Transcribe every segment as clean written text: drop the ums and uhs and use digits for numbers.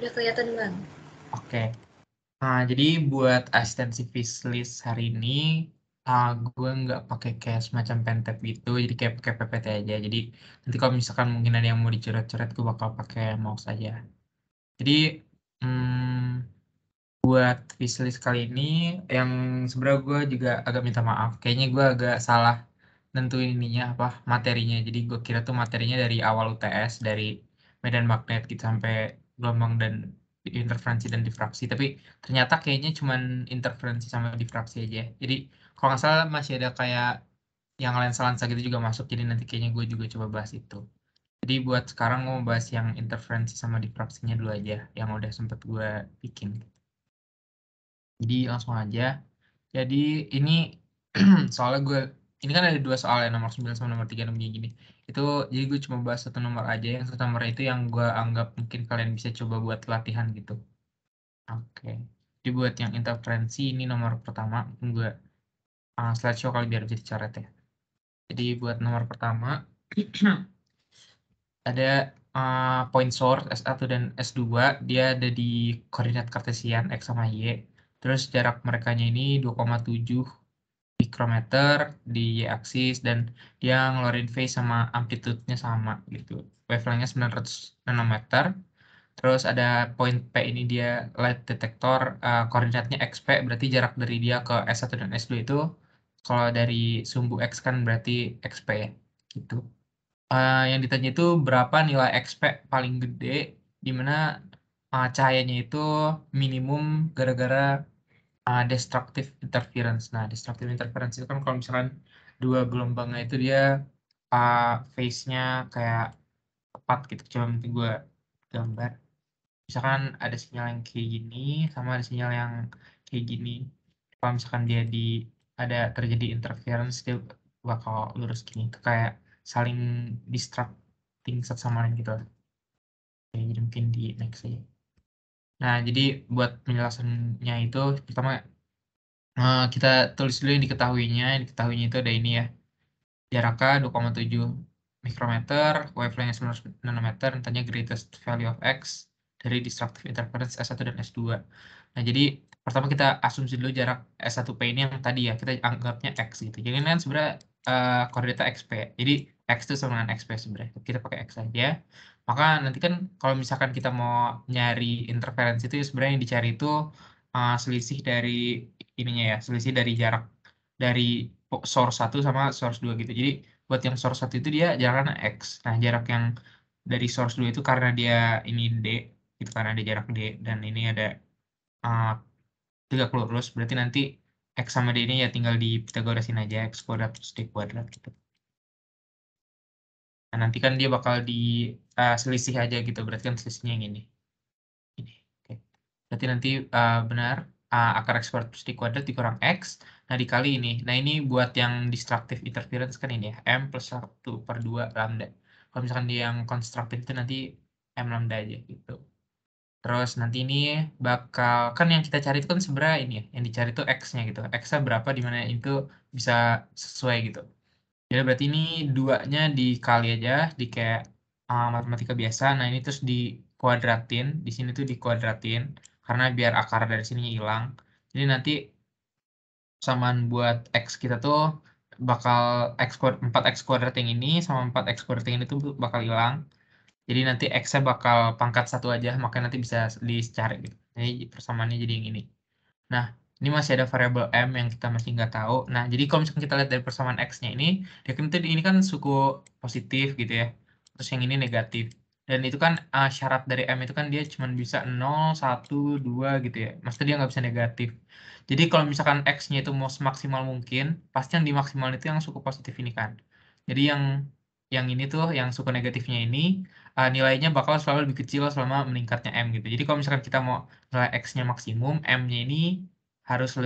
Udah kelihatan bang. Oke. Jadi buat asistensi wishlist hari ini, gue nggak pakai kayak semacam pentet gitu, jadi kayak pakai PPT aja. Jadi nanti kalau misalkan mungkin ada yang mau dicoret-coret, gue bakal pakai mouse aja. Jadi buat wishlist kali ini, yang sebenarnya gue juga agak minta maaf. Kayaknya gue agak salah nentuin ininya apa materinya. Jadi gue kira tuh materinya dari awal UTS, dari medan magnet gitu sampai gelombang dan interferensi dan difraksi. Tapi ternyata kayaknya cuman interferensi sama difraksi aja. Jadi kalau nggak salah masih ada kayak yang lensa-lensa gitu juga masuk. Jadi nanti kayaknya gue juga coba bahas itu. Jadi buat sekarang gue mau bahas yang interferensi sama difraksinya dulu aja, yang udah sempet gue bikin. Jadi langsung aja. Jadi ini soalnya ini kan ada dua soal ya, nomor 9 sama nomor 3 begini gini. Itu jadi gue cuma bahas satu nomor aja. Yang satu nomor itu yang gue anggap mungkin kalian bisa coba buat latihan gitu. Oke. Jadi buat yang interferensi ini nomor pertama. Gue slideshow kali biar bisa dicoret ya. Jadi buat nomor pertama ada point source S1 dan S2. Dia ada di koordinat kartesian X sama Y. Terus jarak merekanya ini 2,7 mikrometer di y-aksis dan dia ngeluarin phase sama amplitude-nya sama gitu. Wavelength-nya 900 nanometer. Terus ada point P ini dia light detector, koordinatnya XP, berarti jarak dari dia ke S1 dan S2 itu kalau dari sumbu X kan berarti XP ya gitu. Yang ditanya itu berapa nilai XP paling gede di mana cahayanya itu minimum gara-gara destructive interference. Nah, destructive interference itu kan kalau misalkan dua gelombangnya itu dia phase-nya kayak tepat gitu. Coba nanti gue gambar. Misalkan ada sinyal yang kayak gini, sama ada sinyal yang kayak gini. Kalau misalkan dia ada terjadi interference, dia bakal lurus gini. Itu kayak saling distracting satu sama lain gitu lah. Oke, jadi mungkin di next aja. Nah, jadi buat penjelasannya itu, pertama kita tulis dulu yang diketahuinya. Yang diketahuinya itu ada ini ya. Jaraknya 2,7 mikrometer, wavelength 900 nanometer, tanya greatest value of X dari destructive interference S1 dan S2. Nah, jadi pertama kita asumsi dulu jarak S1P ini yang tadi ya, kita anggapnya X gitu. Jadi ini kan sebenarnya koordinatnya XP. Jadi X itu sama dengan XP sebenarnya. Kita pakai X aja. Maka nanti kan kalau misalkan kita mau nyari interferensi itu ya sebenarnya yang dicari itu selisih dari ininya ya, selisih dari jarak dari source 1 sama source 2 gitu. Jadi buat yang source 1 itu dia jaraknya X. Nah, jarak yang dari source 2 itu karena dia ini D, itu karena ada jarak D dan ini ada uh, tegak lurus, berarti nanti X sama D ini ya tinggal di Pythagorasin aja, X kuadrat plus D kuadrat gitu. Nah, nanti kan dia bakal di selisih aja gitu, berarti kan selisihnya yang ini. Ini. Oke. Berarti nanti benar akar X kuadrat plus D kuadrat dikurang X. Nah, dikali ini. Nah, ini buat yang destructive interference kan ini ya. M plus 1/2 lambda. Kalau misalkan dia yang constructive itu nanti M lambda aja gitu. Terus nanti ini bakal, kan yang kita cari itu kan sebenarnya ini ya. Yang dicari itu X-nya gitu. X-nya berapa dimana itu bisa sesuai gitu. Jadi berarti ini duanya dikali aja di kayak matematika biasa. Nah, ini terus dikuadratin. Di sini tuh dikuadratin karena biar akar dari sini hilang. Jadi nanti samaan buat X kita tuh bakal 4X kuadrat yang ini sama 4X kuadrat yang ini tuh bakal hilang. Jadi nanti X-nya bakal pangkat 1 aja, makanya nanti bisa dicari gitu. Jadi persamaannya jadi yang ini. Nah, ini masih ada variabel M yang kita masih nggak tahu. Nah, jadi kalau misalkan kita lihat dari persamaan X-nya dia kan ini kan suku positif gitu ya. Terus yang ini negatif. Dan itu kan syarat dari M itu kan dia cuma bisa 0, 1, 2 gitu ya. Maksudnya dia nggak bisa negatif. Jadi kalau misalkan X-nya itu mau semaksimal mungkin, pasti yang dimaksimal itu yang suku positif ini kan. Jadi yang ini tuh, yang suku negatifnya ini, nilainya bakal selalu lebih kecil selama meningkatnya M gitu. Jadi kalau misalkan kita mau nilai X-nya maksimum, M-nya ini harus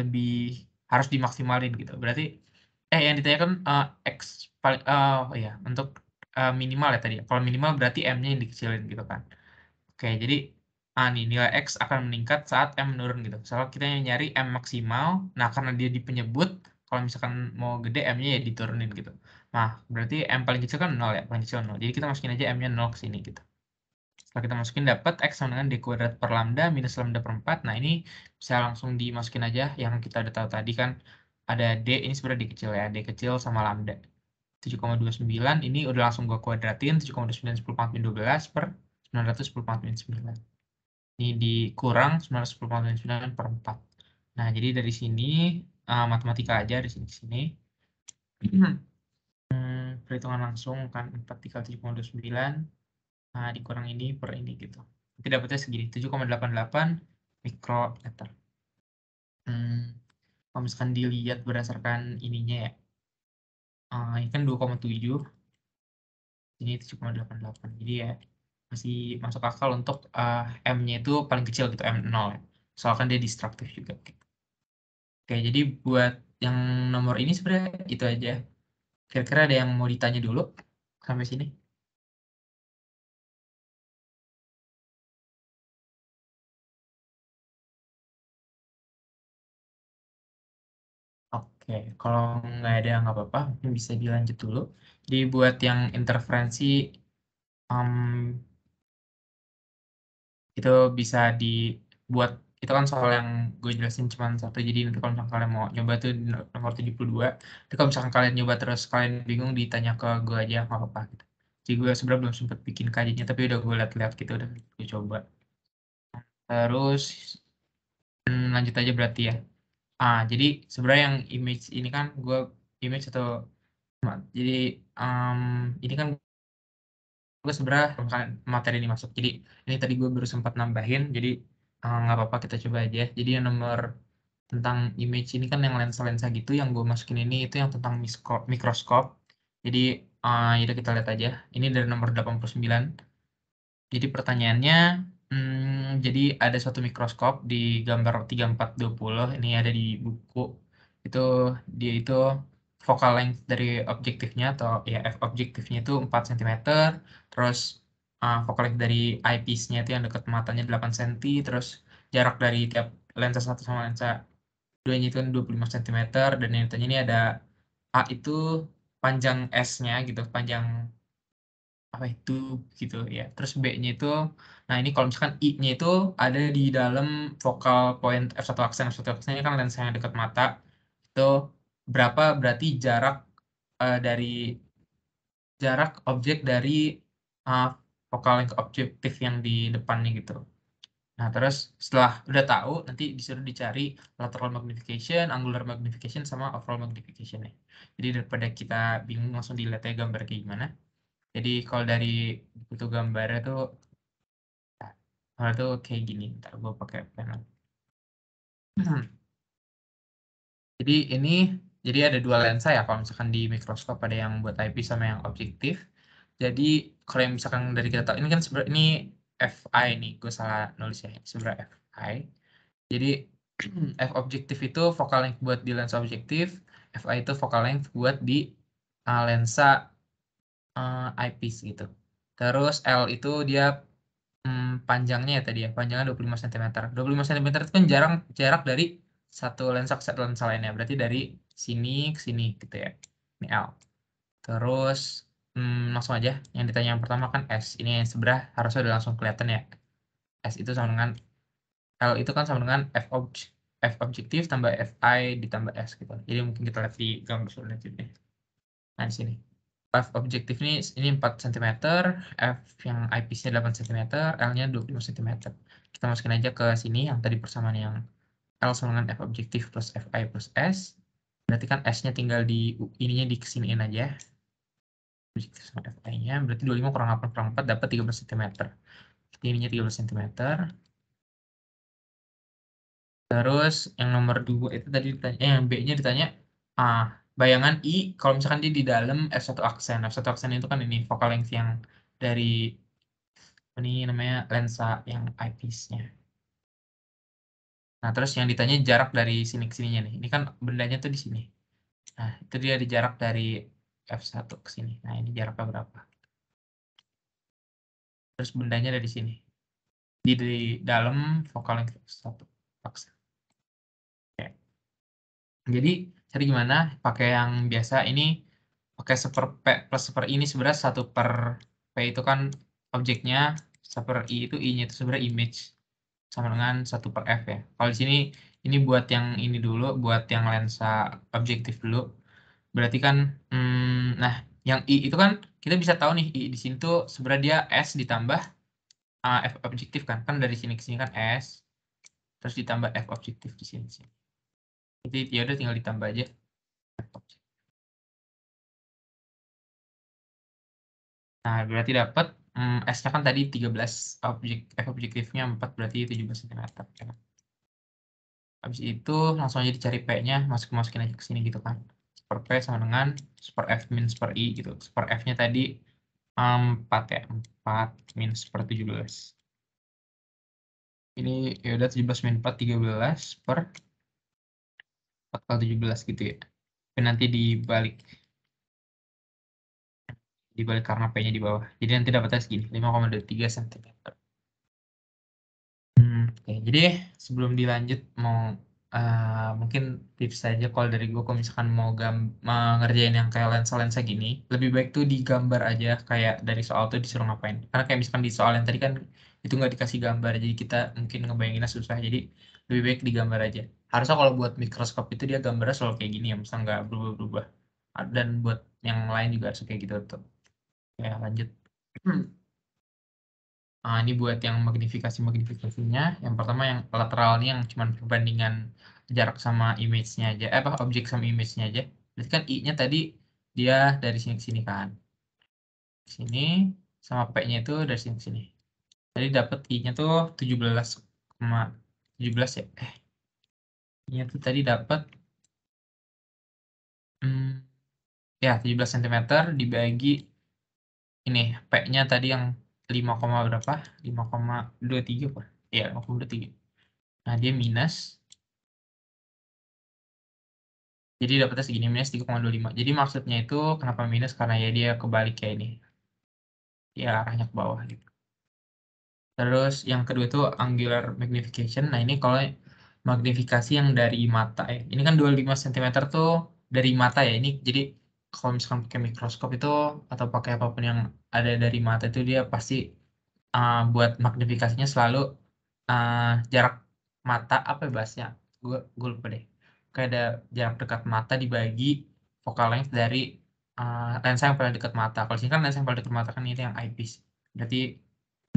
dimaksimalin gitu. Berarti yang ditanyakan X paling oh ya untuk minimal ya tadi. Kalau minimal berarti M-nya yang dikecilin gitu kan. Oke, jadi nih nilai X akan meningkat saat M menurun gitu. Soalnya kita yang nyari M maksimal, nah karena dia di penyebut, kalau misalkan mau gede M-nya ya diturunin gitu. Nah, berarti M paling kecil kan 0 ya, paling kecil 0. Jadi kita masukin aja M-nya 0 ke sini gitu. Setelah kita masukin dapat X sama dengan D kuadrat per lambda minus lambda per 4. Nah, ini bisa langsung dimasukin aja yang kita udah tahu tadi kan. Ada D, ini sebenarnya D kecil ya. D kecil sama lambda. 7,29, ini udah langsung gue kuadratin. 7,29 10 pangkat min 12 per 900 10 pangkat min 9. Ini dikurang 910 pangkat min 9 per 4. Nah, jadi dari sini, matematika aja dari sini ke sini. Perhitungan langsung kan 4 dikali 7,29. Nah, dikurang ini per ini gitu. Nanti dapatnya segini, 7,88 mikrometer. Kalau misalkan dilihat berdasarkan ininya ya, ini kan 2,7, ini 7,88. Jadi ya masih masuk akal untuk M-nya itu paling kecil gitu, M0 ya. Soalnya dia destruktif juga. Gitu. Oke, jadi buat yang nomor ini sebenarnya itu aja. Kira-kira ada yang mau ditanya dulu sampai sini? Oke, kalau nggak ada nggak apa-apa, mungkin bisa dilanjut dulu. Dibuat yang interferensi, itu bisa dibuat, itu kan soal yang gue jelasin cuma satu, jadi nanti kalau misalkan kalian mau nyoba tuh di nomor 72, tapi kalau misalkan kalian nyoba terus kalian bingung ditanya ke gue aja nggak apa-apa gitu. Jadi gue sebenarnya belum sempet bikin kajiannya, tapi udah gue liat-liat gitu, udah gue coba. Terus lanjut aja berarti ya. Jadi sebenarnya yang image ini kan gue image atau jadi ini kan gue sebenarnya bukan materi ini masuk. Jadi ini tadi gue baru sempat nambahin. Jadi nggak apa-apa kita coba aja. Jadi yang nomor tentang image ini kan yang lensa-lensa gitu yang gue masukin ini itu yang tentang mikroskop. Jadi yaudah kita lihat aja. Ini dari nomor 89. Jadi pertanyaannya, jadi ada suatu mikroskop di gambar 3420, ini ada di buku. Itu dia itu focal length dari objektifnya atau ya f objektifnya itu 4 cm, terus focal length dari eyepiece-nya itu yang dekat matanya 8 cm, terus jarak dari tiap lensa satu sama lensa duanya itu kan 25 cm, dan yang ditanya ini ada A itu panjang S-nya gitu, panjang apa itu gitu ya. Terus B-nya itu, nah ini kalau misalkan I-nya itu ada di dalam focal point f1 aksen. F1 aksen ini kan lensa yang dekat mata. Itu berapa berarti dari jarak objek dari uh, focal length objektif yang di depannya gitu. Nah, terus setelah udah tahu, nanti disuruh dicari lateral magnification, angular magnification, sama overall magnification ya. Jadi daripada kita bingung langsung dilihat aja gambar kayak gimana. Jadi kalau dari buku gambarnya tuh, kalau tuh kayak gini. Ntar gue pakai pen. Jadi ini, jadi ada dua lensa ya. Kalau misalkan di mikroskop ada yang buat eyepiece sama yang objektif. Jadi kalau yang misalkan dari kita tahu, ini kan sebenarnya ini FI nih. Gue salah nulis ya. Ini sebenarnya FI. Jadi F objektif itu focal length buat di lensa objektif. FI itu focal length buat di lensa eyepiece gitu. Terus L itu dia panjangnya ya tadi ya, panjangnya 25 cm. 25 cm itu kan jarak dari satu lensa ke satu lensa lainnya. Berarti dari sini ke sini gitu ya. Ini L. Terus langsung aja yang ditanya yang pertama kan S. Ini yang sebelah harusnya udah langsung kelihatan ya. S itu sama dengan L itu kan sama dengan F objektif tambah FI ditambah S gitu. Jadi mungkin kita lihat di gambar selanjutnya. Nah, di sini. F objektif ini 4 cm, F yang eyepiece-nya 8 cm, L-nya 25 cm. Kita masukin aja ke sini yang tadi persamaan yang L sama dengan F objektif plus FI plus S. Berarti kan S-nya tinggal di ininya kesiniin aja. Objektif sama FI-nya. Berarti 25 kurang 8 kurang 4 dapat 13 cm. Berarti ininya 13 cm. Terus yang nomor 2 itu tadi ditanya, yang B-nya ditanya, bayangan I kalau misalkan dia di dalam F1 aksen. F1 aksen itu kan ini focal length yang dari ini namanya lensa yang eyepiece-nya. Nah, terus yang ditanya jarak dari sini ke sininya nih. Ini kan bendanya tuh di sini. Nah, itu dia di jarak dari F1 ke sini. Nah, ini jaraknya berapa? Terus bendanya ada di sini. Di dalam focal length F1 aksen. Oke. Jadi, cari gimana? Pakai yang biasa ini, pakai 1/P plus 1/I ini sebenarnya 1/P itu kan objeknya, 1 per I itu I-nya itu sebenarnya image sama dengan 1 per F ya. Kalau di sini ini buat yang ini dulu, buat yang lensa objektif dulu. Berarti kan, nah yang I itu kan kita bisa tahu nih I di sini tuh sebenarnya dia S ditambah F objektif kan. Kan dari sini ke sini kan S, terus ditambah F objektif di sini. Jadi ya udah tinggal ditambah aja F objektif. Nah, berarti dapat S-nya kan tadi 13 F objektifnya 4 berarti 17 cm. Ya. Habis itu langsung aja dicari P-nya, masukin aja ke sini gitu kan. Per P sama dengan per F minus per I gitu. Per F-nya tadi 4 ya, 4 minus per 17. Ini ya udah 17 min 4 13 per 4 kali 17 gitu ya. Tapi nanti dibalik karena P-nya di bawah. Jadi nanti dapatnya segini, 5,23 cm. Oke, jadi sebelum dilanjut mau mungkin tips saja kalau dari gue kalau misalkan mau ngerjain yang kayak lensa-lensa gini, lebih baik tuh digambar aja kayak dari soal tuh disuruh ngapain. Karena kayak misalkan di soal yang tadi kan itu nggak dikasih gambar, jadi kita mungkin ngebayanginnya susah. Jadi lebih baik digambar aja. Harusnya kalau buat mikroskop itu dia gambarnya selalu kayak gini ya, misalnya nggak berubah-berubah. Dan buat yang lain juga harus kayak gitu tuh. Ya lanjut. Ini buat yang magnifikasinya. Yang pertama yang lateral ini yang cuman perbandingan jarak sama image-nya aja. Apa objek sama image-nya aja. Berarti kan I-nya tadi dia dari sini ke sini kan. Sini sama P-nya itu dari sini ke sini. Tadi dapat I-nya tuh 17,17 ya. I-nya tuh tadi dapat ya 17 cm dibagi ini P-nya tadi yang 5, berapa? 5,23 apa? Iya, 5,23. Nah, dia minus. Jadi dapatnya segini minus 3,25. Jadi maksudnya itu kenapa minus karena ya dia kebalik kayak ini. Ya arahnya ke bawah gitu. Terus yang kedua itu angular magnification. Nah ini kalau magnifikasi yang dari mata ya. Ini kan 25 cm tuh dari mata ya. Ini jadi kalau misalkan pakai mikroskop itu atau pakai apapun yang ada dari mata itu dia pasti buat magnifikasinya selalu uh, jarak mata apa ya bahasnya? Gue lupa deh. Kayak ada jarak dekat mata dibagi focal length dari lensa yang paling dekat mata. Kalau sini kan lensa yang paling dekat mata kan ini yang eyepiece. Berarti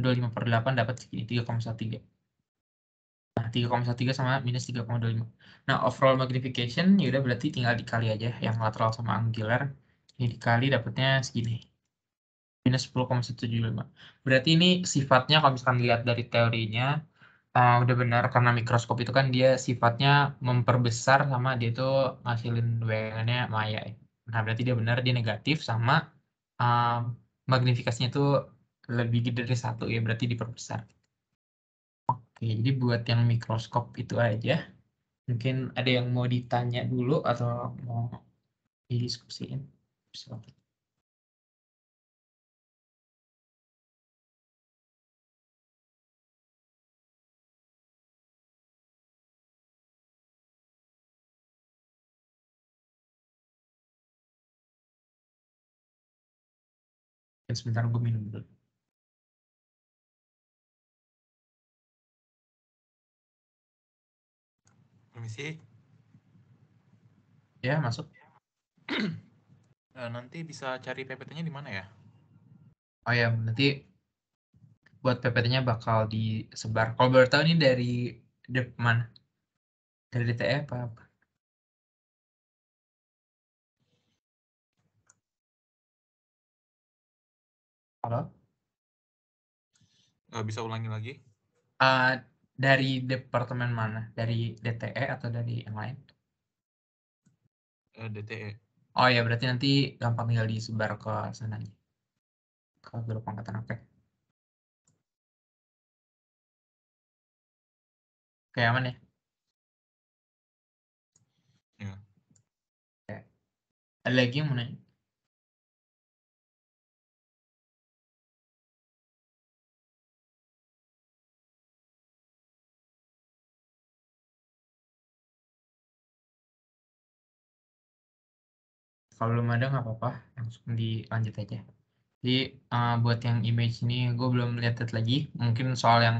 25/8 dapat segini 3,13. Nah, 3,13 sama minus 3,25. Nah, overall magnification ya udah berarti tinggal dikali aja yang lateral sama angular. Ini dikali dapatnya segini. Minus 10,175. Berarti ini sifatnya kalau misalkan lihat dari teorinya udah benar karena mikroskop itu kan dia sifatnya memperbesar sama dia tuh ngasilin bayangannya maya ya. Nah, berarti dia benar dia negatif sama um, magnifikasinya itu lebih gede dari 1 ya berarti diperbesar. Oke, jadi buat yang mikroskop itu aja. Mungkin ada yang mau ditanya dulu atau mau didiskusiin? Silakan. Sebentar gue minum dulu. Permisi. Ya, masuk. Nanti bisa cari PPT-nya di mana ya? Oh ya, nanti buat PPT-nya bakal disebar. Kalau baru tahu ini dari mana? Dari DTE apa? Halo? Bisa ulangi lagi? Uh, dari departemen mana? Dari DTE atau dari yang lain? DTE. Oh ya, berarti nanti gampang tinggal disebar ke sananya. Ke grup angkatan apa? Kayak aman ya? Ya. Oke. Ada lagi yang mau nanya? Kalau belum ada nggak apa-apa, langsung dilanjut aja. Jadi buat yang image ini gue belum lihat lagi. Mungkin soal yang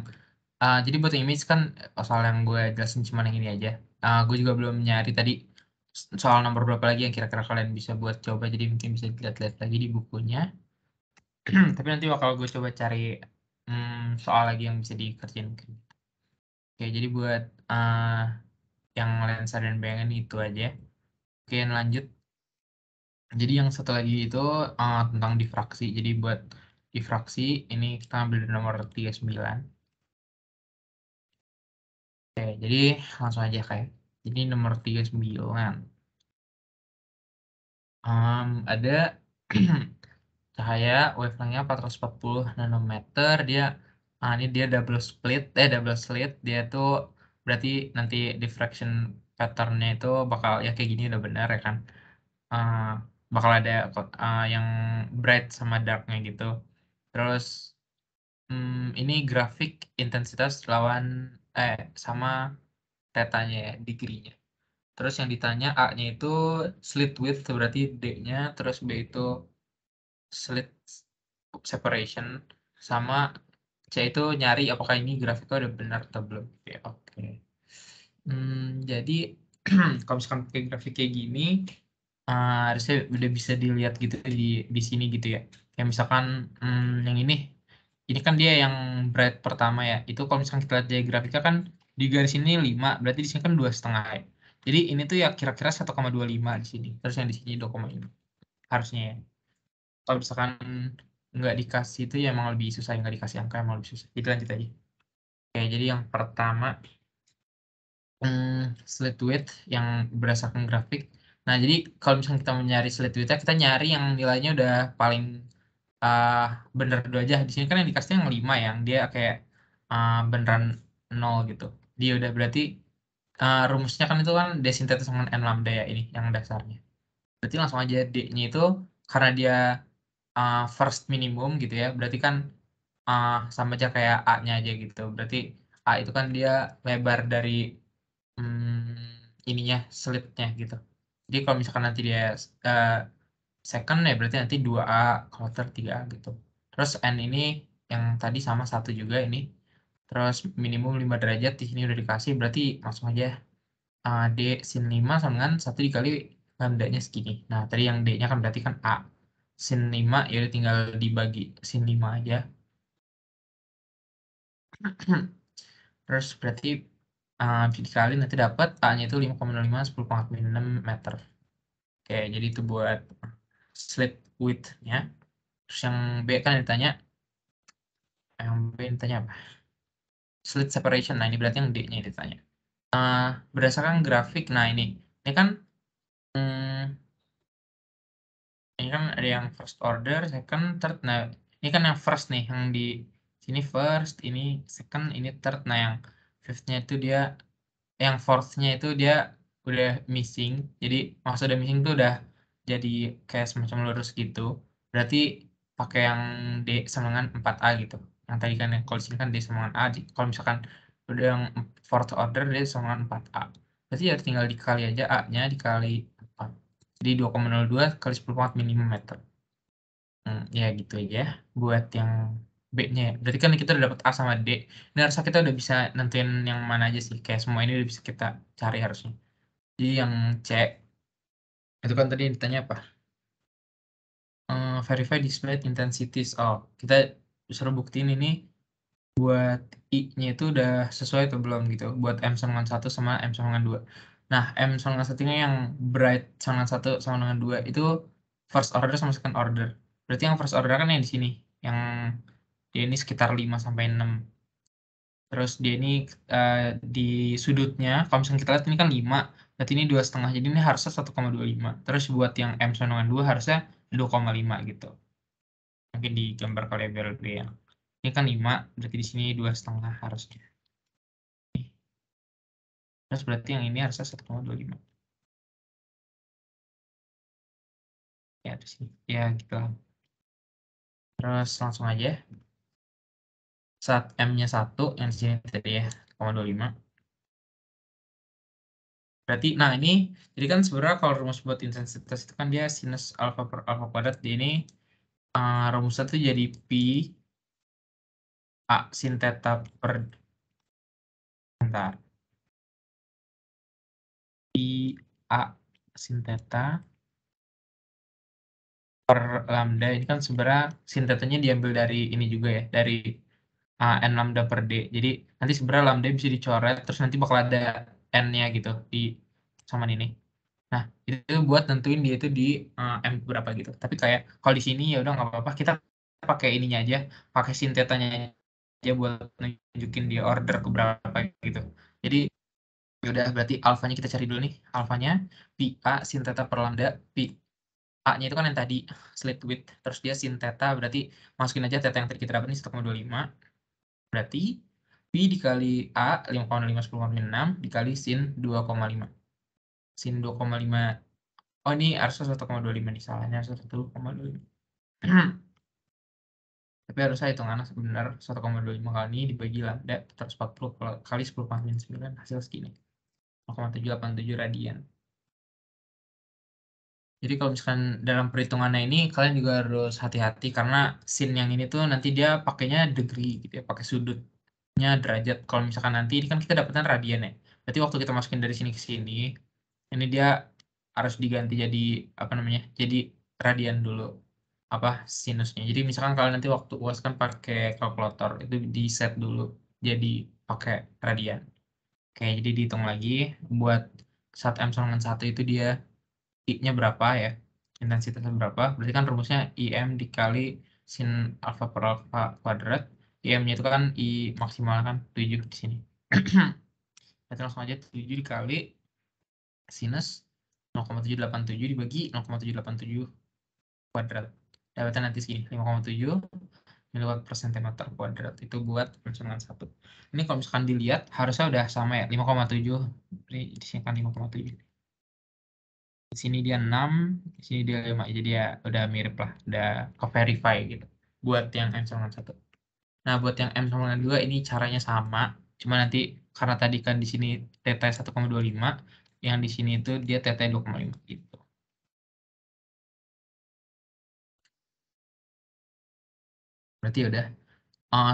jadi buat yang image kan soal yang gue jelasin cuma yang ini aja. Gue juga belum nyari tadi soal nomor berapa lagi yang kira-kira kalian bisa buat coba. Jadi mungkin bisa dilihat-lihat lagi di bukunya. Tapi nanti bakal gue coba cari soal lagi yang bisa dikerjain. Oke, jadi buat yang lensa dan bayangan itu aja. Oke, lanjut. Jadi yang satu lagi itu tentang difraksi. Jadi buat difraksi ini kita ambil dari nomor 39. Oke, jadi langsung aja kayak. Jadi nomor 39. Ada cahaya wavelengthnya 440 nanometer. Ini dia double slit. Dia tuh berarti nanti diffraction patternnya itu bakal ya kayak gini udah benar ya kan. Bakal ada yang bright sama darknya gitu. Terus ini grafik intensitas lawan sama tetanya ya, degree-nya. Terus yang ditanya A-nya itu slit width berarti D-nya, terus B itu slit separation, sama C itu nyari apakah ini grafiknya udah benar atau belum. Ya, oke. Jadi kalau misalkan pakai grafik kayak gini, harusnya udah bisa dilihat gitu di sini gitu ya. Kayak misalkan yang ini kan dia yang bright pertama ya. Itu kalau misalkan kita lihat dari grafiknya kan di garis ini 5, berarti di sini kan 2,5 ya. Jadi ini tuh ya kira-kira 1,25 di sini. Terus yang di sini 2,5 harusnya ya. Kalau misalkan nggak dikasih itu ya emang lebih susah, nggak dikasih angka emang lebih susah. Jadi lanjut aja. Oke, jadi yang pertama slit width yang berdasarkan grafik. Nah, jadi kalau misalnya kita mencari slit width kita nyari yang nilainya udah paling bener dulu aja. Di sini kan yang dikasih yang 5 yang dia kayak beneran 0 gitu. Dia udah berarti rumusnya kan itu kan D sintetis dengan N lambda ya ini yang dasarnya. Berarti langsung aja D-nya itu karena dia first minimum gitu ya. Berarti kan sama aja kayak A-nya aja gitu. Berarti A itu kan dia lebar dari ininya slitnya gitu. Jadi kalau misalkan nanti dia second ya berarti nanti 2A, kalau third 3A gitu. Terus N ini yang tadi sama 1 juga ini. Terus minimum 5 derajat di sini udah dikasih berarti langsung aja D sin 5 sama dengan 1 dikali lambdanya segini. Nah, tadi yang D-nya kan berarti kan A. Sin 5 ya udah tinggal dibagi sin 5 aja. Terus berarti bisa dikali nanti dapat A-nya itu 5,05 10,6 meter. Oke, jadi itu buat slit width-nya. Terus yang B kan ditanya, apa? Slit separation. Nah, ini berarti yang D-nya ditanya. Berdasarkan grafik, nah ini kan ada yang first order, second, third. Nah, ini kan yang first nih, yang di sini first, ini second, ini third. Nah, yang fifth-nya itu dia, yang fourth-nya itu dia udah missing. Jadi maksudnya missing tuh udah jadi kayak semacam lurus gitu. Berarti pakai yang D sama dengan 4A gitu. Yang tadi kan yang kalau di sini kan D sama dengan A. Kalau misalkan udah yang fourth order D sama dengan 4A. Berarti ya tinggal dikali aja A-nya dikali 4. Jadi 2,02 kali 10 minimum meter. Ya gitu aja buat yang B-nya. Berarti kan kita udah dapat A sama D. Ini harusnya kita udah bisa nentuin yang mana aja sih. Kayak semua ini udah bisa kita cari harusnya. Jadi yang C, itu kan tadi ditanya apa? Verify display intensities. Oh, kita disuruh buktiin ini buat I-nya itu udah sesuai atau belum gitu. Buat M sama dengan 1 sama M sama dengan 2. Nah, M sama dengan 1-nya yang bright sama dengan 1 sama dengan 2 itu first order sama second order. Berarti yang first order kan yang di sini. Yang dia ini sekitar 5 sampai 6. Terus dia ini di sudutnya, kalau misalnya kita lihat ini kan 5, berarti ini 2,5. Jadi ini harusnya 1,25. Terus buat yang M sama dengan 2 harusnya 2,5 gitu. Mungkin di gambar label B ya. Ini kan 5, berarti di sini 2,5 harusnya. Terus berarti yang ini harusnya 1,25. Ya, di sini. Ya, gitu lah. Terus langsung aja. Saat M-nya 1, yang di sini tadi ya, 1,25. Berarti, nah ini, jadi kan sebenarnya kalau rumus buat intensitas itu kan dia sinus alfa per alfa kuadrat di ini rumusnya tuh jadi Pi A sin theta per bentar. Pi A sin theta per lambda ini kan sebenarnya sin tetanya diambil dari ini juga ya, dari n lambda per D. Jadi nanti sebenarnya lambda bisa dicoret, terus nanti bakal ada n-nya gitu di sama ini. Nah, itu buat nentuin dia itu di M berapa gitu. Tapi kayak kalau di sini ya udah nggak apa-apa, kita pakai ininya aja, pakai sin tetanya aja buat nunjukin dia order ke berapa gitu. Jadi ya udah berarti alfanya kita cari dulu nih. Alfanya pi A sin theta per lambda, pi A-nya itu kan yang tadi slit width, terus dia sin theta berarti masukin aja theta yang tadi kita dapat ini 1,25. Berarti pi dikali A 5,5 dikali sin 2,5. Sin 2,5. Oh, ini harusnya 1,25 nih, salahnya harusnya 1,25. Tapi harusnya hitungannya sebenar 1,25 kali ini dibagi lambda 140 kali 10 - 9 hasil segini. 0,787 radian. Jadi kalau misalkan dalam perhitungannya ini kalian juga harus hati-hati karena sin yang ini tuh nanti dia pakainya degree gitu ya, pakai sudutnya derajat. Kalau misalkan nanti ini kan kita dapatkan radian ya. Berarti waktu kita masukin dari sini ke sini, ini dia harus diganti jadi apa namanya? Jadi radian dulu apa sinusnya. Jadi misalkan kalian nanti waktu UAS kan pakai kalkulator itu di set dulu jadi pakai radian. Oke, jadi dihitung lagi buat saat M sama dengan 1 itu dia I-nya berapa ya, intensitasnya berapa, berarti kan rumusnya IM dikali sin alfa per alfa kuadrat. IM-nya itu kan I maksimal kan 7 di sini. Berarti langsung aja 7 dikali sinus 0,787 dibagi 0,787 kuadrat. Dapatnya nanti segini, 5,7 miliwatt per sentimeter kuadrat. Itu buat dengan 1. Ini kalau misalkan dilihat harusnya udah sama ya, 5,7. Ini di sini kan 5,7. Di sini dia 6, di sini dia 5. Jadi ya udah mirip lah, udah ke verify gitu. Buat yang M sama dengan 1. Nah, buat yang M sama dengan 2 ini caranya sama. Cuma nanti karena tadi kan di sini θ 1,25, yang di sini itu dia θ 2,5 gitu. Berarti udah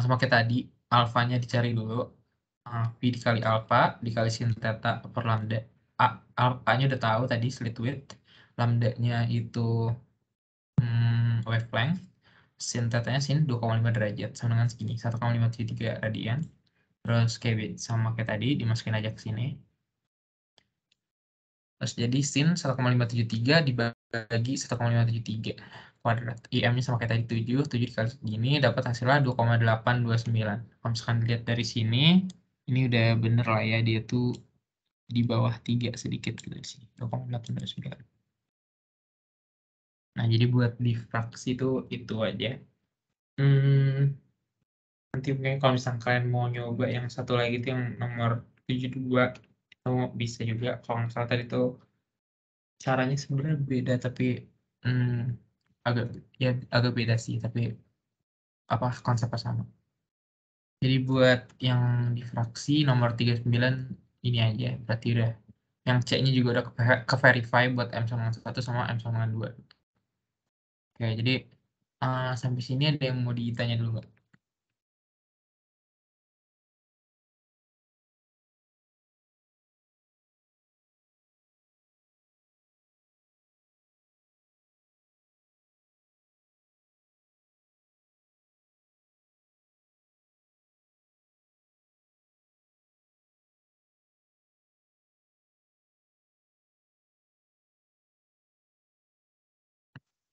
sama kayak tadi, alfanya dicari dulu. P dikali alfa dikali sin theta per lambda. A-nya udah tahu tadi slit width. Lambda-nya itu wavelength. Sin tetanya sin 2,5 derajat sama dengan segini 1,573 radian. Terus kayak sama kayak tadi dimasukin aja ke sini. Terus jadi sin 1,573 dibagi 1,573 kuadrat. IM-nya sama kayak tadi 7 dikali segini dapat hasilnya 2,829. Kalau misalkan dilihat dari sini, ini udah bener lah ya, dia tuh di bawah 3 sedikit gitu di sini. 2,829. Nah, jadi buat di fraksi itu aja. Nanti mungkin kalau misalkan kalian mau nyoba yang satu lagi itu yang nomor 72, itu bisa juga. Kalau nggak salah tadi tuh caranya sebenarnya beda, tapi hmm, agak ya agak beda sih, tapi apa konsepnya sama. Jadi buat yang di fraksi nomor 39 ini aja, berarti udah. Yang C-nya juga udah ke verify buat M sama dengan 1 sama M sama dengan 2. Oke, jadi sampai sini ada yang mau ditanya dulu nggak?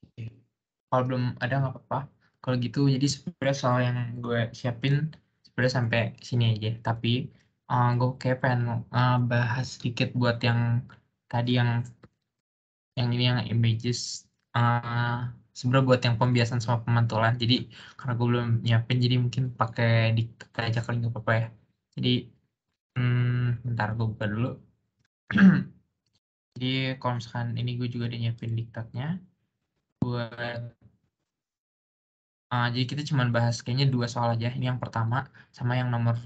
Oke. Kalau belum ada nggak apa-apa. Kalau gitu, jadi sebenarnya soal yang gue siapin sebenarnya sampai sini aja. Tapi gue kayak pengen bahas sedikit buat yang tadi yang ini yang images. uh, Sebenarnya buat yang pembiasan sama pemantulan. Jadi karena gue belum nyiapin, jadi mungkin pakai diktat aja kali nggak apa-apa ya. Jadi bentar gue buka dulu. Jadi kalau misalkan ini gue juga udah nyiapin diktatnya buat. Jadi kita cuma bahas kayaknya 2 soal aja. Ini yang pertama sama yang nomor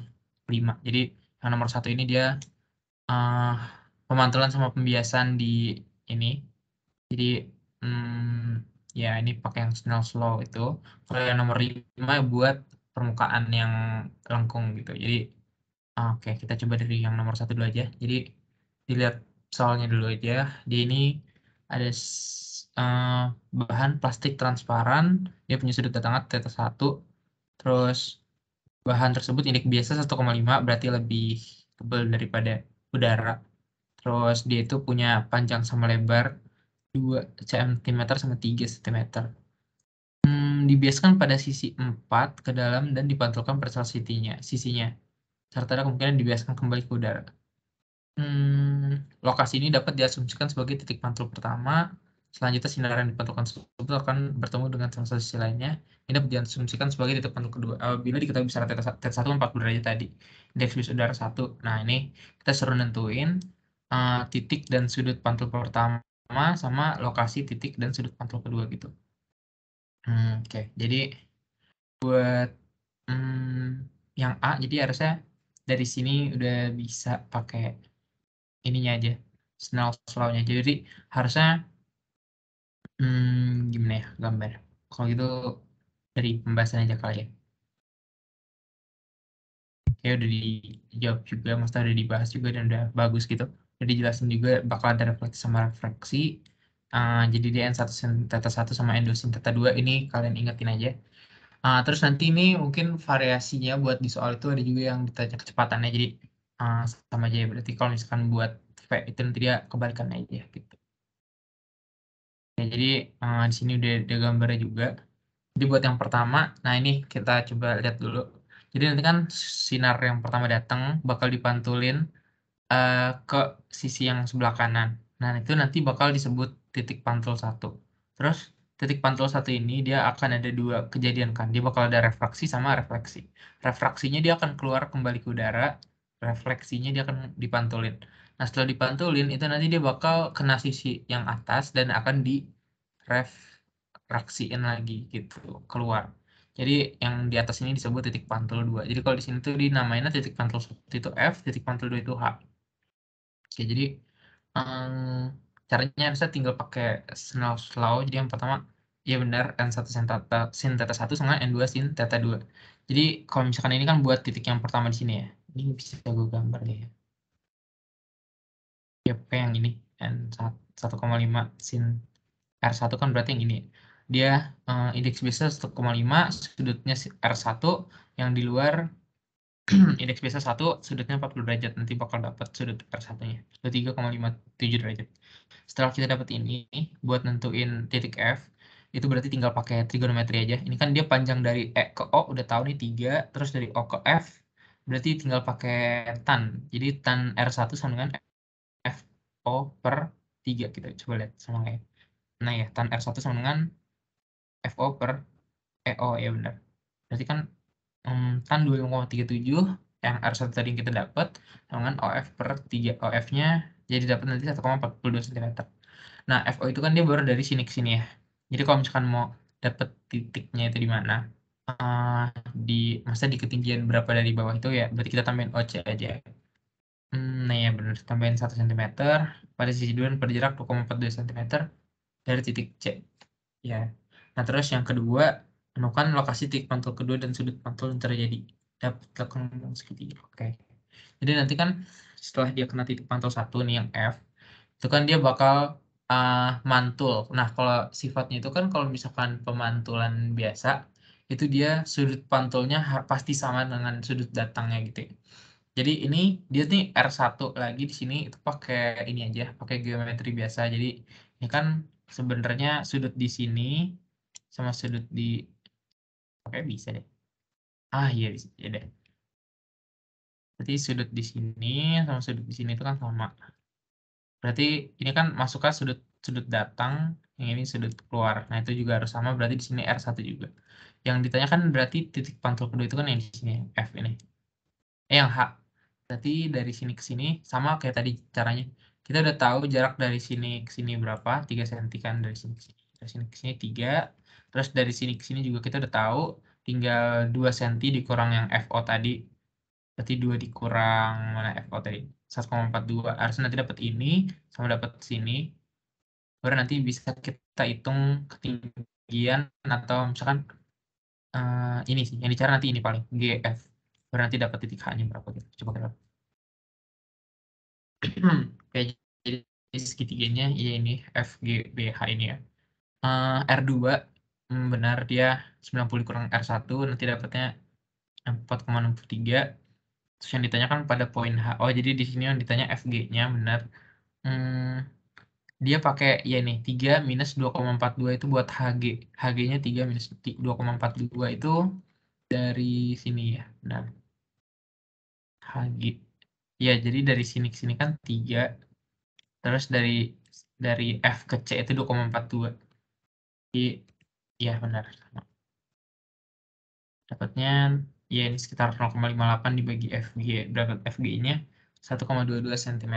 5. Jadi yang nomor 1 ini dia uh, pemantulan sama pembiasan di ini. Jadi Ya, ini pakai yang Snell Slow itu. Kalau yang nomor 5 buat permukaan yang lengkung gitu. Jadi, oke, kita coba dari yang nomor 1 dulu aja. Jadi, dilihat soalnya dulu aja. Di ini ada bahan plastik transparan. Dia punya sudut datangan θ 1. Terus, bahan tersebut indeks biasa 1,5, berarti lebih tebal daripada udara. Terus, dia itu punya panjang sama lebar 2 cm sama 3 cm. Dibiaskan pada sisi 4 ke dalam dan dipantulkan pada salah sisinya, serta ada kemungkinan dibiaskan kembali ke udara. Lokasi ini dapat diasumsikan sebagai titik pantul pertama. Selanjutnya sinar yang dipantulkan tersebut akan bertemu dengan salah sisi lainnya. Ini dapat diasumsikan sebagai titik pantul kedua. Apabila diketahui besaran θ1 40 derajat tadi, indeks bias udara 1. Nah, ini kita suruh nentuin titik dan sudut pantul pertama sama lokasi titik dan sudut pantul kedua gitu. Oke, jadi buat yang A, jadi harusnya dari sini udah bisa pakai ininya aja, Snell Slow-nya. Jadi harusnya gimana ya gambar. Kalau gitu dari pembahasan aja kali ya. Kayak udah dijawab juga, maksudnya udah dibahas juga dan udah bagus gitu. Udah dijelasin juga bakal ada refleksi sama refraksi. Jadi di N1 sin θ 1 sama N2 sin θ 2 ini kalian ingetin aja. Terus nanti ini mungkin variasinya buat di soal itu ada juga yang ditanya kecepatannya. Jadi sama aja ya. Berarti kalau misalkan buat V itu nanti dia kebalikan aja gitu. Ya, jadi di sini udah ada gambarnya juga. Jadi buat yang pertama, nah ini kita coba lihat dulu. Jadi nanti kan sinar yang pertama datang bakal dipantulin ke sisi yang sebelah kanan. Nah, itu nanti bakal disebut titik pantul 1. Terus titik pantul 1 ini dia akan ada 2 kejadian kan. Dia bakal ada refraksi sama refleksi. Refraksinya dia akan keluar kembali ke udara, refleksinya dia akan dipantulin. Nah, setelah dipantulin itu nanti dia bakal kena sisi yang atas dan akan direfraksiin lagi gitu, keluar. Jadi yang di atas ini disebut titik pantul 2. Jadi kalau di sini tuh dinamainnya titik pantul 1 itu F, titik pantul 2 itu H. Oke, jadi caranya harusnya tinggal pakai Snell Slow. Jadi yang pertama, ya benar, N1 sin θ 1 sama N2 sin θ 2. Jadi kalau misalkan ini kan buat titik yang pertama di sini ya. Ini bisa gue gambar deh ya. Ya, pakai yang ini, N1,5 sin R1 kan berarti yang ini. Dia indeks biasa 1,5, sudutnya R1, yang di luar indeks biasa 1, sudutnya 40 derajat. Nanti bakal dapat sudut R1-nya. 23,57 derajat. Setelah kita dapat ini, buat nentuin titik F, itu berarti tinggal pakai trigonometri aja. Ini kan dia panjang dari E ke O, udah tahu nih 3, terus dari O ke F, berarti tinggal pakai tan. Jadi tan R1 sama dengan FO per 3. Kita coba lihat sama kayak. Nah ya, tan R1 sama dengan FO per EO, ya benar. Berarti kan tan 2,37 yang R1 tadi yang kita dapat sama dengan OF per 3. OF-nya jadi dapat nanti 1,42 cm. Nah, FO itu kan dia baru dari sini ke sini ya. Jadi kalau misalkan mau dapat titiknya itu di mana, di masa di ketinggian berapa dari bawah itu ya, berarti kita tambahin OC aja. Nah ya benar, tambahin 1 cm pada sisi 2 dan pada jarak 2,42 cm dari titik C. Ya. Nah, terus yang kedua, temukan lokasi titik pantul kedua dan sudut pantul yang terjadi. Dapat lakukan segitiga. Oke. Jadi nanti kan setelah dia kena titik pantul 1 nih yang F, itu kan dia bakal mantul. Nah, kalau sifatnya itu kan kalau misalkan pemantulan biasa, itu dia sudut pantulnya pasti sama dengan sudut datangnya gitu ya. Jadi ini dia nih R1 lagi di sini itu pakai ini aja, pakai geometri biasa. Jadi ini kan sebenarnya sudut di sini sama sudut di oke bisa deh. Iya bisa ya deh. Berarti sudut di sini sama sudut di sini itu kan sama. Berarti ini kan masuknya sudut sudut datang, yang ini sudut keluar. Nah, itu juga harus sama, berarti di sini R1 juga. Yang ditanyakan berarti titik pantul kedua itu kan yang di sini, F ini. Yang H. Berarti dari sini ke sini sama kayak tadi caranya. Kita udah tahu jarak dari sini ke sini berapa, 3 cm kan dari sini ke sini. Dari sini ke sini 3. Terus dari sini ke sini juga kita udah tahu tinggal 2 cm dikurang yang FO tadi. Berarti 2 dikurang mana FO tadi? 1,42. Harusnya nanti dapat ini sama dapat sini. baru nanti bisa kita hitung ketinggian atau misalkan ini sih yang dicari nanti ini paling GF, baru nanti dapat titik H-nya berapa gitu. Coba kita lihat. Kayak jadi segitiganya ya ini FGBH ini ya. R2 benar dia 90 kurang R1 nanti dapatnya 4,63. Terus yang ditanyakan pada poin H. Oh, jadi di sini yang ditanya FG-nya benar. Dia pakai ya nih 3 minus 2,42 itu buat HG. HG-nya 3 minus 2,42 itu dari sini ya. Benar. HG. Ya, jadi dari sini ke sini kan 3. Terus dari F ke C itu 2,42. Jadi ya benar. Dapatnya ya ini sekitar 0,58 dibagi FG. Dapat FG-nya 1,22 cm.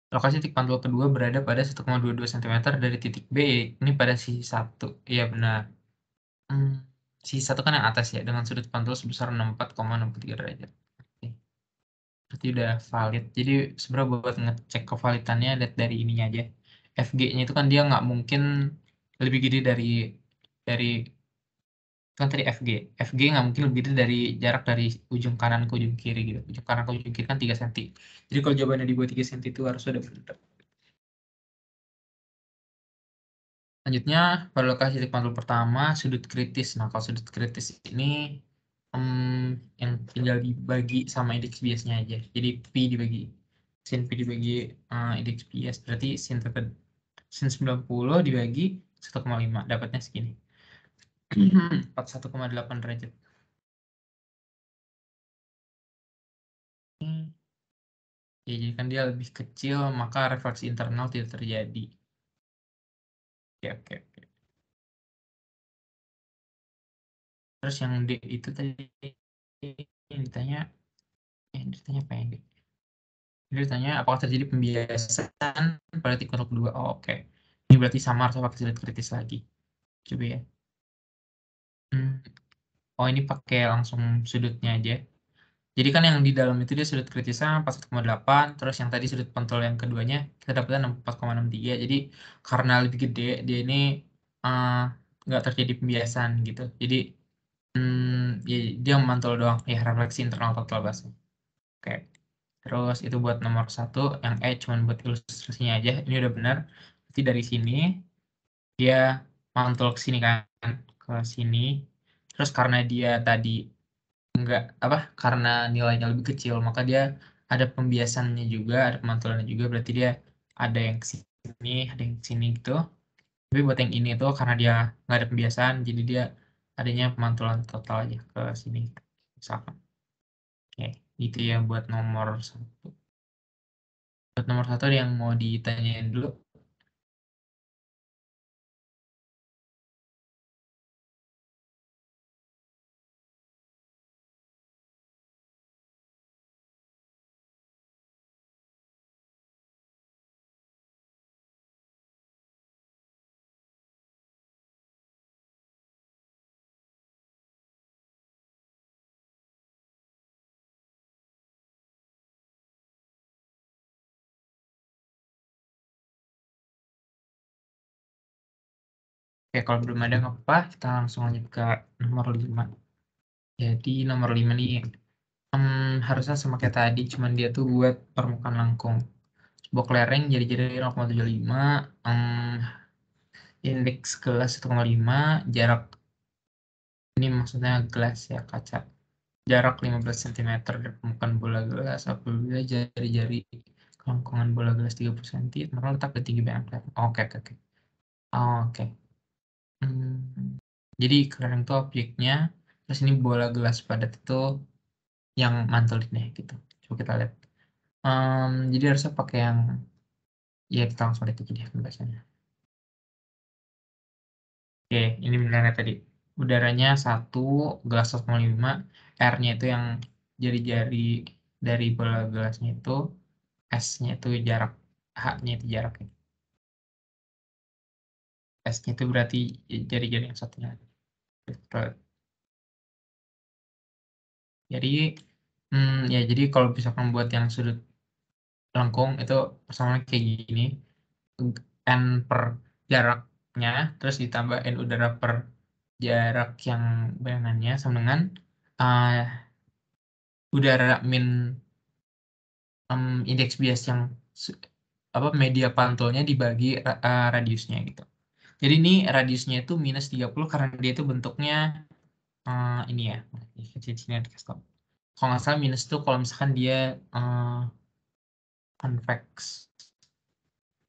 Lokasi titik pantul kedua berada pada 1,22 cm dari titik B. Ini pada sisi 1. Iya benar. Sisi 1 kan yang atas ya, dengan sudut pantul sebesar 64,63 derajat. Oke. Berarti udah valid. Jadi sebenarnya buat ngecek kevalitannya lihat dari ininya aja. FG-nya itu kan dia nggak mungkin lebih gede dari kan tadi FG. FG nggak mungkin lebih gede dari jarak dari ujung kanan ke ujung kiri gitu. Ujung kanan ke ujung kiri kan 3 cm. Jadi kalau jawabannya di bawah 3 cm itu harus udah benar. Selanjutnya, pada lokasi titik pantul pertama, sudut kritis. Nah, kalau sudut kritis ini yang tinggal dibagi sama indeks biasnya aja. Jadi P dibagi, sin P dibagi indeks bias. Berarti sin 90 dibagi 1,5. Dapatnya segini. 41,8 derajat. Ya, jadi kan dia lebih kecil, maka refleksi internal tidak terjadi. Oke, oke, oke. Terus yang D itu tadi yang ditanya apa yang D? Dia ditanya apakah terjadi pembiasan pada titik kontak kedua. Oh, oke. Ini berarti sama harus pakai sudut kritis lagi. Coba ya. Oh, ini pakai langsung sudutnya aja. Jadi kan yang di dalam itu dia sudut kritisnya 41,8, terus yang tadi sudut pantul yang keduanya kita dapatnya 64,63. Jadi karena lebih gede, dia ini nggak terjadi pembiasan gitu. Jadi ya, dia memantul doang. Ya, refleksi internal total bahasa. Oke. Terus itu buat nomor 1, yang E cuma buat ilustrasinya aja. Ini udah benar. Nanti dari sini dia mantul ke sini kan, ke sini. Terus karena dia tadi enggak apa? Karena nilainya lebih kecil, maka dia ada pembiasannya juga, ada pemantulannya juga. Berarti dia ada yang ke sini, ada yang ke sini gitu. Tapi buat yang ini tuh karena dia nggak ada pembiasaan, jadi dia adanya pemantulan total aja ke sini. Misalkan. Oke, itu ya buat nomor 1. Buat nomor 1 ada yang mau ditanyain dulu. Oke, kalau belum ada nggak apa-apa, kita langsung lanjut ke nomor 5. Jadi nomor 5 nih harusnya sama kayak tadi, cuman dia tuh buat permukaan langkung. Sebuah kelereng jadi 0,75, indeks gelas 1,5, jarak ini maksudnya gelas ya, kaca. Jarak 15 cm dari permukaan bola gelas apabila jari-jari kelangkungan bola gelas 30 cm, maka letak di tinggi band kelereng. Oke, oke, oke. Oke. Jadi kelereng itu objeknya, terus ini bola gelas padat itu yang mantul ini gitu. Coba kita lihat. Jadi harusnya pakai yang ya kita langsung lihat aja deh pembahasannya. Oke, ini benernya tadi. Udaranya 1, gelas 1,5, R-nya itu yang jari-jari dari bola gelasnya itu, S-nya itu jarak, H-nya itu jaraknya. S-nya itu berarti jari-jari yang satunya. Jadi, ya jadi kalau misalkan buat yang sudut lengkung itu persamaan kayak gini, N per jaraknya, terus ditambah N udara per jarak yang bayangannya sama dengan uh, udara min indeks bias yang media pantulnya dibagi radiusnya gitu. Jadi ini radiusnya itu minus 30 karena dia itu bentuknya ini ya. Di sini ada kasih tau. Kalau nggak salah minus tuh kalau misalkan dia convex.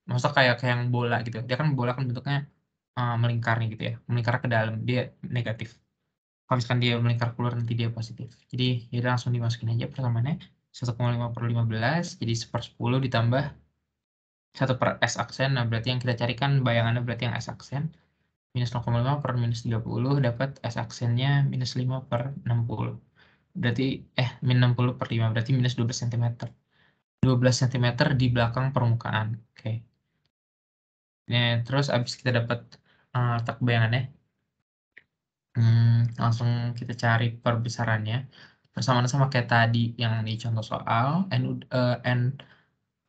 Maksudnya kayak yang bola gitu. Dia kan bola kan bentuknya melingkar nih gitu ya. Melingkar ke dalam dia negatif. Kalau misalkan dia melingkar keluar nanti dia positif. Jadi ya udah langsung dimasukin aja persamaannya 1,5/15 jadi 1/10 ditambah 1 per S aksen. Nah, berarti yang kita carikan bayangannya berarti yang S aksen. Minus 0,5 per minus 30 dapat S aksennya minus 5 per 60. Berarti, min 60 per 5. Berarti minus 12 cm. 12 cm di belakang permukaan. Oke. Nah, terus abis kita dapat letak bayangannya, langsung kita cari perbesarannya. Persamaan sama kayak tadi yang di contoh soal. N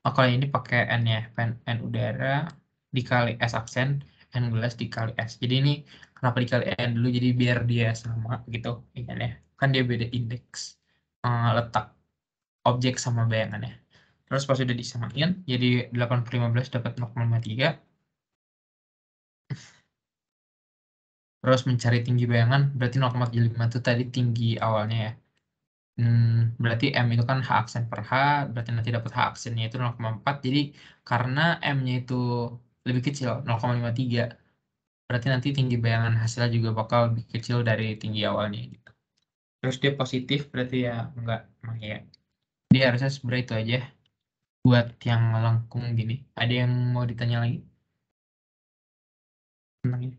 kalau ini pakai N ya, N udara dikali S aksen, N gelas dikali S. Jadi ini kenapa dikali N dulu? Jadi biar dia sama gitu, ya. Kan dia beda indeks letak objek sama bayangannya. Terus pas udah disamain, jadi 8/15 dapat 0,53. Terus mencari tinggi bayangan, berarti 0,75 itu tadi tinggi awalnya ya. Berarti M itu kan H aksen per H, berarti nanti dapat H aksennya itu 0,4. Jadi karena M-nya itu lebih kecil, 0,53, berarti nanti tinggi bayangan hasilnya juga bakal lebih kecil dari tinggi awalnya gitu. Terus dia positif, berarti ya enggak, emang ya. Dia harusnya sebenarnya itu aja buat yang lengkung gini. Ada yang mau ditanya lagi tentang ini?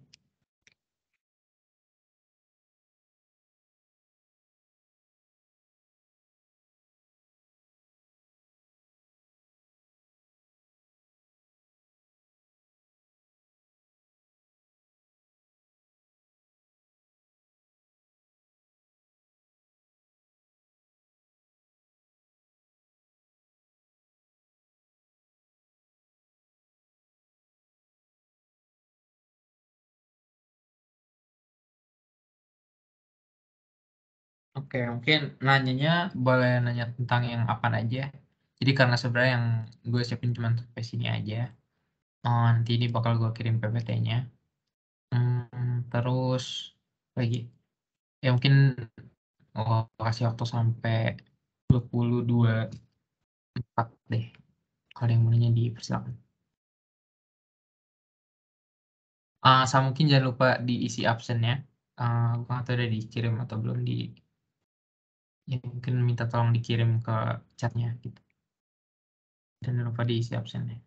Oke, mungkin nanyanya boleh nanya tentang yang apa aja. Jadi karena sebenarnya yang gue siapin cuma sampai sini aja. Nanti ini bakal gue kirim PPT-nya. Terus lagi, ya mungkin kasih waktu sampai 22.04 deh. Kalau yang mau nanya dipersilakan. Sama mungkin jangan lupa diisi absennya. Gue nggak tahu udah dikirim atau belum ya mungkin minta tolong dikirim ke chatnya gitu. Dan jangan lupa diisi absennya.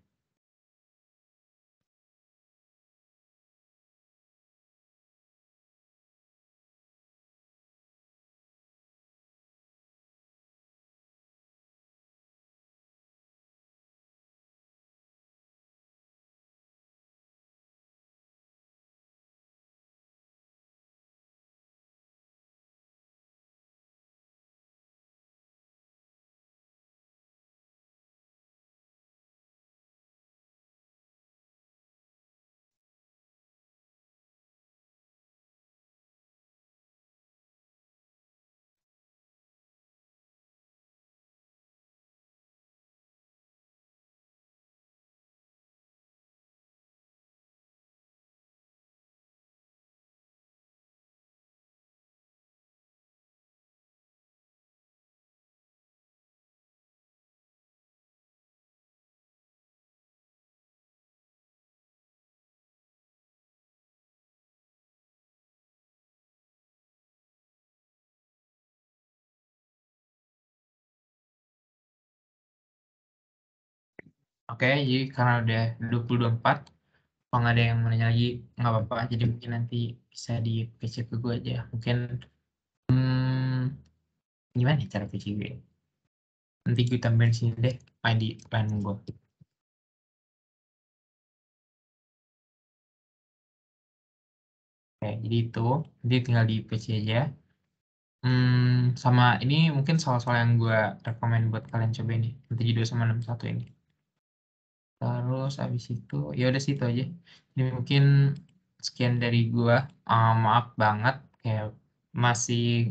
Oke, jadi karena udah 24, kalau nggak ada yang mau nanya lagi, nggak apa-apa. Jadi mungkin nanti bisa di PC ke gue aja. Mungkin, gimana ya cara PC gue? Nanti gue tambahin sini deh, ID plan gue. Oke, jadi itu. Nanti tinggal di PC aja. Sama ini mungkin soal-soal yang gue rekomen buat kalian coba ini. Nanti 2/61 ini. Terus habis itu, ya udah sih itu aja. Ini mungkin sekian dari gue. Maaf banget, kayak masih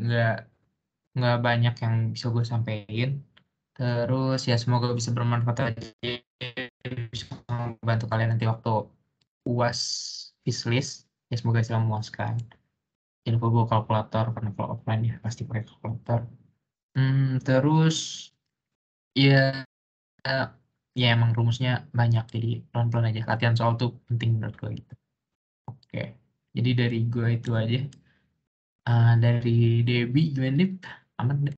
nggak banyak yang bisa gue sampaikan. Terus ya semoga bisa bermanfaat aja, bisa membantu kalian nanti waktu UAS Fislis. Ya semoga bisa memuaskan. Jangan lupa bawa kalkulator, karena kalau offline ya pasti pakai kalkulator. Terus ya ya emang rumusnya banyak, jadi pelan-pelan aja. Latihan soal tuh penting menurut gue gitu. Oke, jadi dari gue itu aja. Dari Debbie, gimana Deb? Aman, Deb?